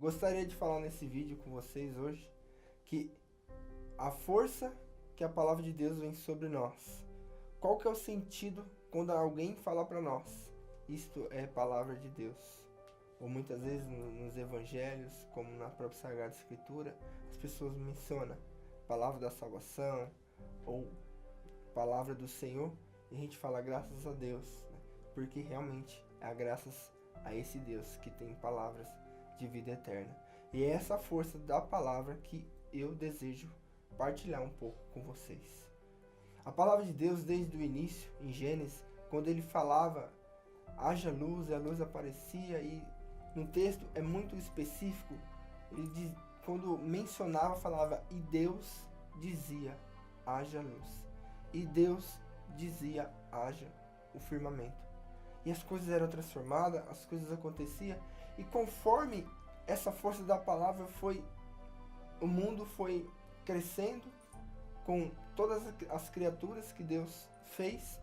Gostaria de falar nesse vídeo com vocês hoje que a força que a palavra de Deus vem sobre nós. Qual que é o sentido quando alguém fala para nós? Isto é palavra de Deus. Ou muitas vezes nos evangelhos, como na própria Sagrada Escritura, as pessoas mencionam palavra da salvação ou palavra do Senhor, e a gente fala graças a Deus, né? Porque realmente é graças a esse Deus que tem palavras de vida eterna. E é essa força da palavra que eu desejo partilhar um pouco com vocês. A palavra de Deus, desde o início, em Gênesis, quando ele falava, haja luz, e a luz aparecia, e no texto é muito específico, quando mencionava, falava, e Deus dizia, haja luz. E Deus dizia, haja o firmamento. E as coisas eram transformadas, as coisas aconteciam, e conforme essa força da palavra o mundo foi crescendo com todas as criaturas que Deus fez,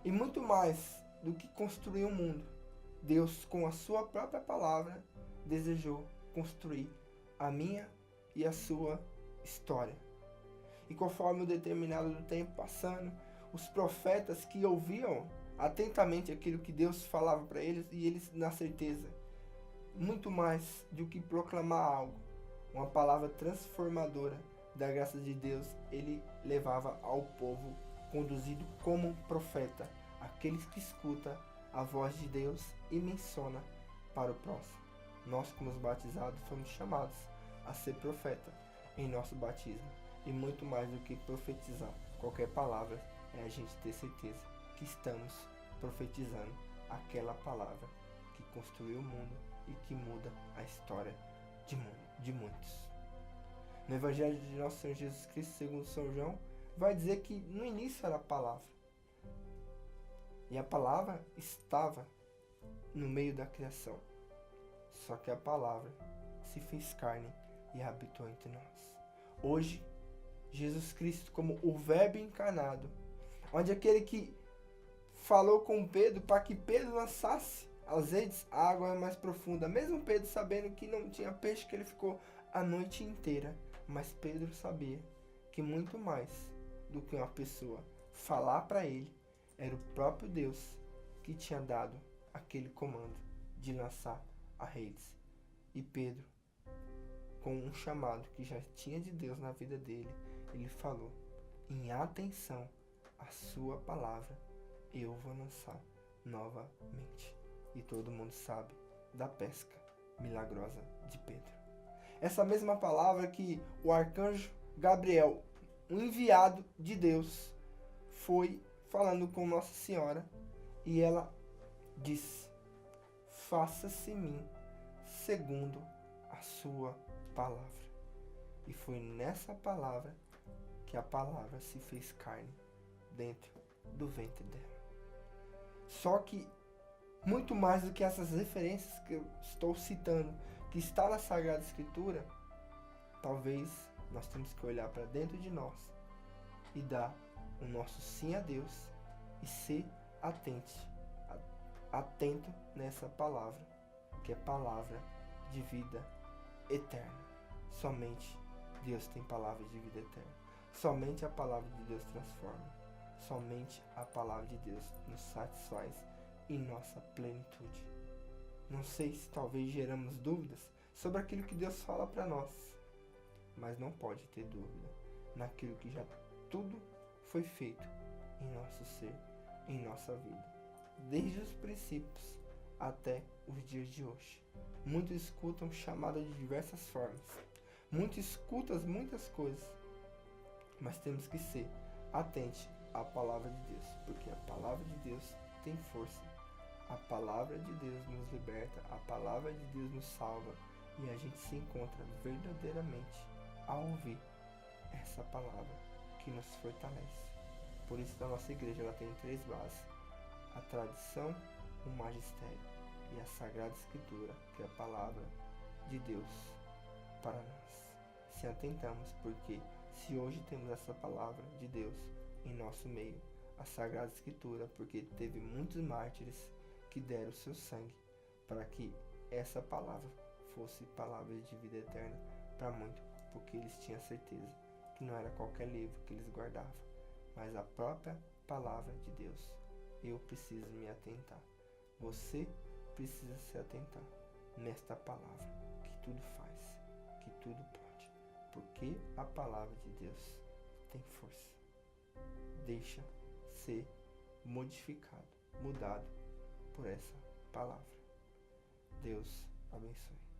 e muito mais do que construir um mundo, Deus, com a sua própria palavra, desejou construir a minha e a sua história. E conforme o determinado do tempo passando, os profetas que ouviam atentamente aquilo que Deus falava para eles, e eles na certeza, muito mais do que proclamar algo, uma palavra transformadora da graça de Deus, ele levava ao povo conduzido como profeta, aqueles que escutam a voz de Deus e menciona para o próximo. Nós, como os batizados, fomos chamados a ser profeta em nosso batismo. E muito mais do que profetizar qualquer palavra, é a gente ter certeza que estamos profetizando aquela palavra que construiu o mundo e que muda a história de muitos. No Evangelho de Nosso Senhor Jesus Cristo, segundo São João, vai dizer que no início era a palavra. E a palavra estava no meio da criação. Só que a palavra se fez carne e habitou entre nós. Hoje, Jesus Cristo como o Verbo encarnado, onde aquele que falou com Pedro para que Pedro lançasse as redes, a água é mais profunda. Mesmo Pedro sabendo que não tinha peixe, que ele ficou a noite inteira. Mas Pedro sabia que muito mais do que uma pessoa falar para ele, era o próprio Deus que tinha dado aquele comando de lançar as redes. E Pedro, com um chamado que já tinha de Deus na vida dele, ele falou, em atenção à sua palavra, eu vou lançar novamente. E todo mundo sabe da pesca milagrosa de Pedro. Essa mesma palavra que o arcanjo Gabriel, o enviado de Deus, foi falando com Nossa Senhora, e ela disse, faça-se em mim segundo a sua palavra. E foi nessa palavra que a palavra se fez carne dentro do ventre dela. Só que, muito mais do que essas referências que eu estou citando, que está na Sagrada Escritura, talvez nós temos que olhar para dentro de nós e dar o nosso sim a Deus e ser atento nessa palavra, que é palavra de vida eterna. Somente Deus tem palavra de vida eterna. Somente a palavra de Deus transforma. Somente a palavra de Deus nos satisfaz em nossa plenitude. Não sei se talvez geramos dúvidas sobre aquilo que Deus fala para nós, mas não pode ter dúvida naquilo que já tudo foi feito em nosso ser, em nossa vida, desde os princípios até os dias de hoje. Muitos escutam chamada de diversas formas, muitos escutam muitas coisas, mas temos que ser atentos à palavra de Deus, porque a palavra de Deus tem força. A palavra de Deus nos liberta, a palavra de Deus nos salva, e a gente se encontra verdadeiramente ao ouvir essa palavra que nos fortalece. Por isso a nossa igreja ela tem 3 bases: a tradição, o magistério e a Sagrada Escritura, que é a palavra de Deus para nós. Se atentamos, porque se hoje temos essa palavra de Deus em nosso meio, a Sagrada Escritura, porque teve muitos mártires que deram seu sangue para que essa palavra fosse palavras de vida eterna para muitos, porque eles tinham certeza que não era qualquer livro que eles guardavam, mas a própria palavra de Deus. Eu preciso me atentar. Você precisa se atentar nesta palavra, que tudo faz, que tudo pode, porque a palavra de Deus tem força. Deixa ser modificado, mudado por essa palavra. Deus abençoe.